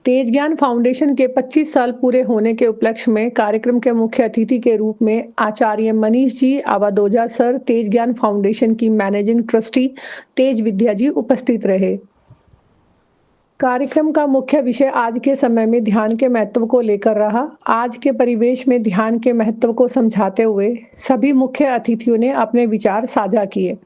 तेज ज्ञान फाउंडेशन के 25 साल पूरे होने के उपलक्ष्य में कार्यक्रम के मुख्य अतिथि के रूप में आचार्य मनीष जी आवादोजा सर, तेज ज्ञान फाउंडेशन की मैनेजिंग ट्रस्टी तेज विद्या जी उपस्थित रहे। कार्यक्रम का मुख्य विषय आज के समय में ध्यान के महत्व को लेकर रहा। आज के परिवेश में ध्यान के महत्व को समझाते हुए सभी मुख्य अतिथियों ने अपने विचार साझा किए।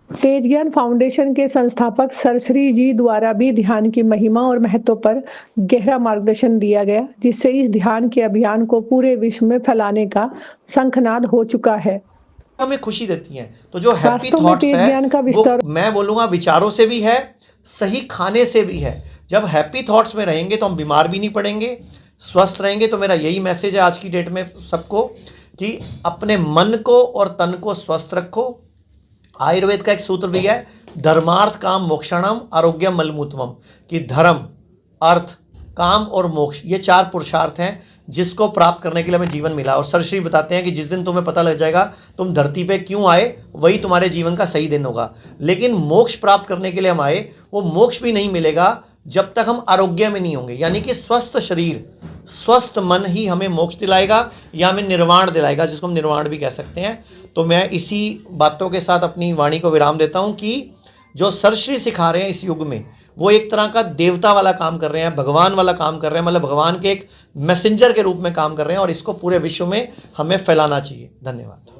तेज ज्ञान फाउंडेशन के संस्थापक सरश्री जी द्वारा भी ध्यान की महिमा और महत्व पर गहरा मार्गदर्शन दिया गया, जिससे इस ध्यान के अभियान को पूरे विश्व में फैलाने का शंखनाद हो चुका है। हमें खुशी देती हैं। तो जो हैप्पी वास्तव में थॉट्स तेज है ज्ञान का वो विस्तार मैं बोलूँगा विचारों से भी है, सही खाने से भी है। जब हैप्पी थॉट्स में रहेंगे तो हम बीमार भी नहीं पड़ेंगे, स्वस्थ रहेंगे। तो मेरा यही मैसेज है आज की डेट में सबको कि अपने मन को और तन को स्वस्थ रखो। आयुर्वेद का एक सूत्र भी है, धर्मार्थ काम मोक्षणम आरोग्यम मलमूत्रमम, कि धर्म, अर्थ, काम और मोक्ष ये 4 पुरुषार्थ हैं जिसको प्राप्त करने के लिए हमें जीवन मिला। और सरश्री बताते हैं कि जिस दिन तुम्हें पता लग जाएगा तुम धरती पे क्यों आए, वही तुम्हारे जीवन का सही दिन होगा। लेकिन मोक्ष प्राप्त करने के लिए हम आए, वो मोक्ष भी नहीं मिलेगा जब तक हम आरोग्य में नहीं होंगे। यानी कि स्वस्थ शरीर, स्वस्थ मन ही हमें मोक्ष दिलाएगा या हमें निर्वाण दिलाएगा, जिसको हम निर्वाण भी कह सकते हैं। तो मैं इसी बातों के साथ अपनी वाणी को विराम देता हूँ कि जो सरश्री सिखा रहे हैं इस युग में, वो एक तरह का देवता वाला काम कर रहे हैं, भगवान वाला काम कर रहे हैं, मतलब भगवान के एक मैसेंजर के रूप में काम कर रहे हैं और इसको पूरे विश्व में हमें फैलाना चाहिए। धन्यवाद।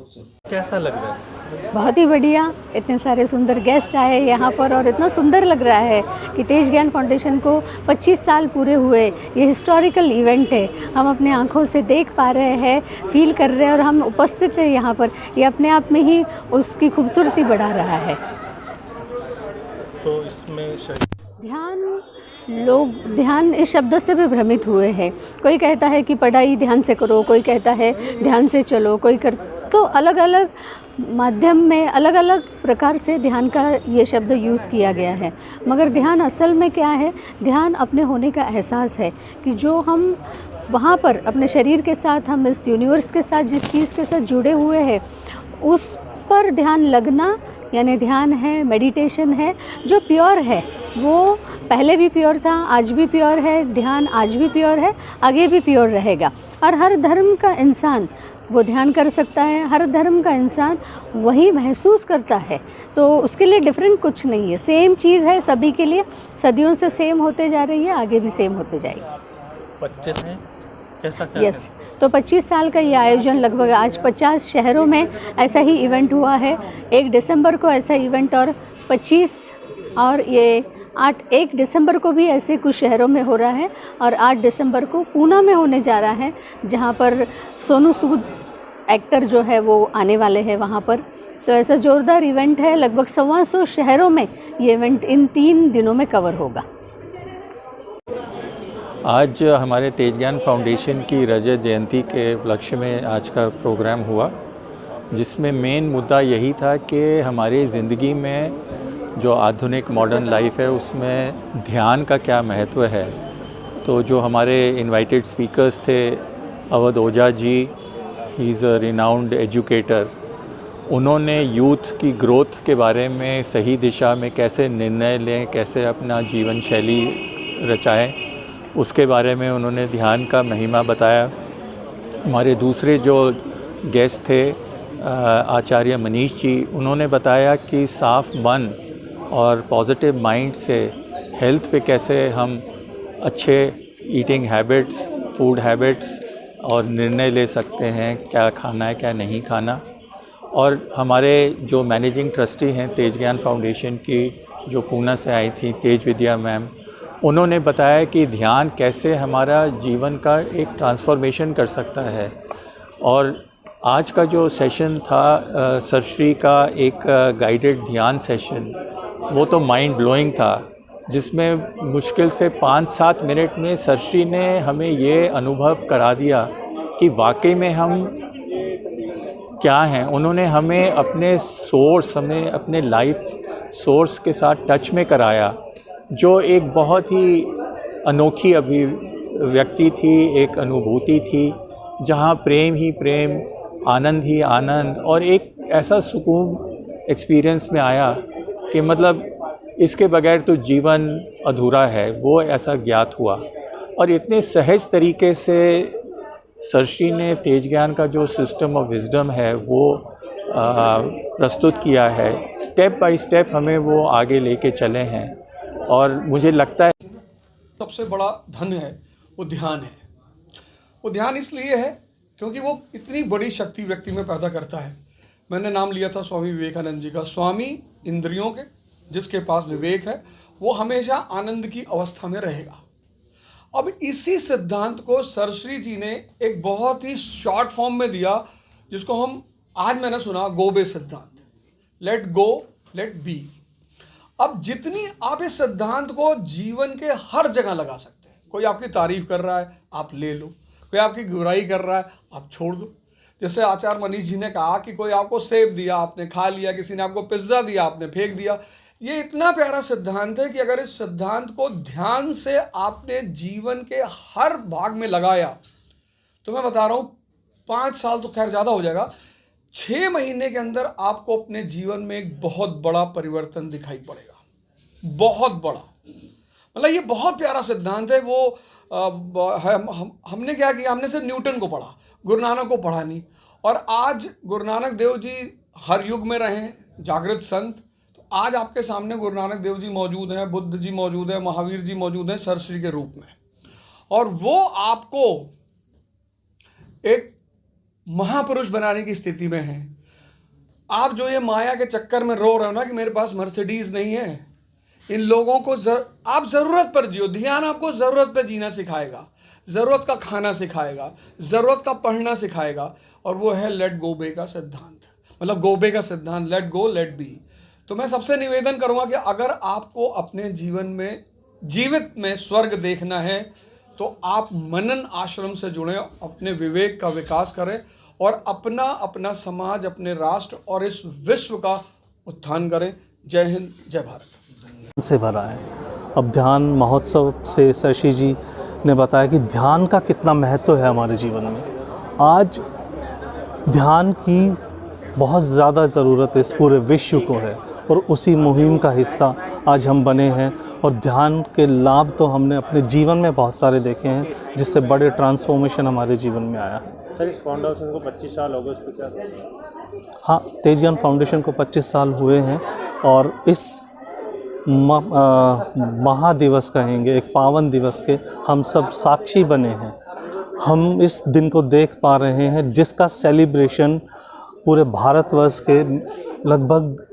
कैसा लग रहा है? बहुत ही बढ़िया, इतने सारे सुंदर गेस्ट आए यहाँ पर और इतना सुंदर लग रहा है कि तेज ज्ञान फाउंडेशन को 25 साल पूरे हुए। ये हिस्टोरिकल इवेंट है, हम अपने आँखों से देख पा रहे हैं, फील कर रहे हैं और हम उपस्थित हैं यहाँ पर। ये अपने आप में ही उसकी खूबसूरती बढ़ा रहा है। तो इसमें ध्यान इस शब्द से भी भ्रमित हुए हैं। कोई कहता है कि पढ़ाई ध्यान से करो, कोई कहता है ध्यान से चलो, कोई कर, तो अलग अलग माध्यम में अलग अलग प्रकार से ध्यान का ये शब्द यूज़ किया गया है। मगर ध्यान असल में क्या है? ध्यान अपने होने का एहसास है कि जो हम वहाँ पर अपने शरीर के साथ, हम इस यूनिवर्स के साथ जिस चीज़ के साथ जुड़े हुए हैं, उस पर ध्यान लगना यानी ध्यान है, मेडिटेशन है जो प्योर है। वो पहले भी प्योर था, आज भी प्योर है, ध्यान आज भी प्योर है, आगे भी प्योर रहेगा। और हर धर्म का इंसान वो ध्यान कर सकता है, हर धर्म का इंसान वही महसूस करता है। तो उसके लिए डिफरेंट कुछ नहीं है, सेम चीज़ है सभी के लिए, सदियों से सेम होते जा रही है, आगे भी सेम होते जाएगी। 25 है, कैसा यस, तो 25 साल का ये आयोजन, लगभग आज 50 शहरों में ऐसा ही इवेंट हुआ है। 1 दिसंबर को ऐसा इवेंट और 25 और ये 1 दिसंबर को भी ऐसे कुछ शहरों में हो रहा है और 8 दिसंबर को पूना में होने जा रहा है, जहाँ पर सोनू सूद एक्टर जो है वो आने वाले हैं वहाँ पर। तो ऐसा जोरदार इवेंट है, लगभग 125 शहरों में ये इवेंट इन 3 दिनों में कवर होगा। आज हमारे तेज ज्ञान फाउंडेशन की रजत जयंती के उपलक्ष्य में आज का प्रोग्राम हुआ, जिसमें मेन मुद्दा यही था कि हमारी ज़िंदगी में जो आधुनिक मॉडर्न लाइफ है उसमें ध्यान का क्या महत्व है। तो जो हमारे इनवाइटेड स्पीकर्स थे, आवादोजा ji, he is a renowned educator, उन्होंने यूथ की ग्रोथ के बारे में, सही दिशा में कैसे निर्णय लें, कैसे अपना जीवन शैली रचाएं, उसके बारे में उन्होंने ध्यान का महिमा बताया। हमारे दूसरे जो गेस्ट थे आचार्य मनीष जी, उन्होंने बताया कि साफ मन और पॉजिटिव माइंड से हेल्थ पे कैसे हम अच्छे ईटिंग हैबिट्स, फूड हैबिट्स और निर्णय ले सकते हैं, क्या खाना है क्या नहीं खाना। और हमारे जो मैनेजिंग ट्रस्टी हैं तेज ज्ञान फाउंडेशन की, जो पूना से आई थी, तेज विद्या मैम, उन्होंने बताया कि ध्यान कैसे हमारा जीवन का एक ट्रांसफॉर्मेशन कर सकता है। और आज का जो सेशन था सरश्री का, एक गाइडेड ध्यान सेशन, वो तो माइंड ब्लोइंग था, जिसमें मुश्किल से 5-7 मिनट में सरश्री ने हमें ये अनुभव करा दिया कि वाकई में हम क्या हैं। उन्होंने हमें अपने सोर्स, हमें अपने लाइफ सोर्स के साथ टच में कराया, जो एक बहुत ही अनोखी अभिव्यक्ति थी, एक अनुभूति थी, जहाँ प्रेम ही प्रेम, आनंद ही आनंद और एक ऐसा सुकून एक्सपीरियंस में आया कि मतलब इसके बगैर तो जीवन अधूरा है वो ऐसा ज्ञात हुआ। और इतने सहज तरीके से सरश्री ने तेज ज्ञान का जो सिस्टम ऑफ विजडम है वो प्रस्तुत किया है। स्टेप बाय स्टेप हमें वो आगे लेके चले हैं और मुझे लगता है सबसे बड़ा धन है वो ध्यान है। वो ध्यान इसलिए है क्योंकि वो इतनी बड़ी शक्ति व्यक्ति में पैदा करता है। मैंने नाम लिया था स्वामी विवेकानंद जी का। स्वामी इंद्रियों के, जिसके पास विवेक है वो हमेशा आनंद की अवस्था में रहेगा। अब इसी सिद्धांत को सरश्री जी ने एक बहुत ही शॉर्ट फॉर्म में दिया, जिसको हम आज मैंने सुना गोबे सिद्धांत, लेट गो लेट बी। अब जितनी आप इस सिद्धांत को जीवन के हर जगह लगा सकते हैं। कोई आपकी तारीफ कर रहा है आप ले लो, कोई आपकी बुराई कर रहा है आप छोड़ दो। जैसे आचार्य मनीष जी ने कहा कि कोई आपको सेब दिया आपने खा लिया, किसी ने आपको पिज्ज़ा दिया आपने फेंक दिया। ये इतना प्यारा सिद्धांत है कि अगर इस सिद्धांत को ध्यान से आपने जीवन के हर भाग में लगाया तो मैं बता रहा हूँ 5 साल तो खैर ज़्यादा हो जाएगा, 6 महीने के अंदर आपको अपने जीवन में एक बहुत बड़ा परिवर्तन दिखाई पड़ेगा, बहुत बड़ा। मतलब ये बहुत प्यारा सिद्धांत है। वो हमने क्या किया, हमने सिर्फ न्यूटन को पढ़ा, गुरु नानक को पढ़ा नहीं। और आज गुरु नानक देव जी हर युग में रहे जागृत संत। तो आज आपके सामने गुरु नानक देव जी मौजूद हैं, बुद्ध जी मौजूद हैं, महावीर जी मौजूद हैं सरश्री के रूप में। और वो आपको एक महापुरुष बनाने की स्थिति में है। आप जो ये माया के चक्कर में रो रहे हो ना कि मेरे पास मर्सिडीज नहीं है, इन लोगों को आप ज़रूरत पर जियो। ध्यान आपको ज़रूरत पर जीना सिखाएगा, ज़रूरत का खाना सिखाएगा, ज़रूरत का पढ़ना सिखाएगा। और वो है लेट गो बे का सिद्धांत, मतलब गोबे का सिद्धांत, लेट गो लेट बी। तो मैं सबसे निवेदन करूँगा कि अगर आपको अपने जीवन में जीवित में स्वर्ग देखना है तो आप मनन आश्रम से जुड़ें, अपने विवेक का विकास करें और अपना अपना समाज, अपने राष्ट्र और इस विश्व का उत्थान करें। जय हिंद, जय भारत। से भरा है। अब ध्यान महोत्सव से सरश्री जी ने बताया कि ध्यान का कितना महत्व है हमारे जीवन में। आज ध्यान की बहुत ज़्यादा ज़रूरत इस पूरे विश्व को है और उसी मुहिम का हिस्सा आज हम बने हैं। और ध्यान के लाभ तो हमने अपने जीवन में बहुत सारे देखे हैं, जिससे बड़े ट्रांसफॉर्मेशन हमारे जीवन में आया है। सर, इस फाउंडेशन को 25 साल हो गए, उस पर क्या? हाँ, तेज ज्ञान फाउंडेशन को 25 साल हुए हैं और इस महादिवस कहेंगे, एक पावन दिवस के हम सब साक्षी बने हैं। हम इस दिन को देख पा रहे हैं जिसका सेलिब्रेशन पूरे भारतवर्ष के लगभग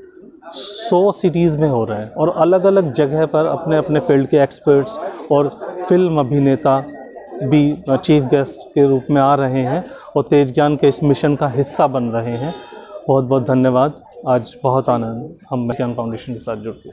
100 सिटीज़ में हो रहा है और अलग अलग जगह पर अपने अपने फील्ड के एक्सपर्ट्स और फिल्म अभिनेता भी चीफ गेस्ट के रूप में आ रहे हैं और तेज ज्ञान के इस मिशन का हिस्सा बन रहे हैं। बहुत बहुत धन्यवाद। आज बहुत आनंद हम ज्ञान फाउंडेशन के साथ जुड़ के।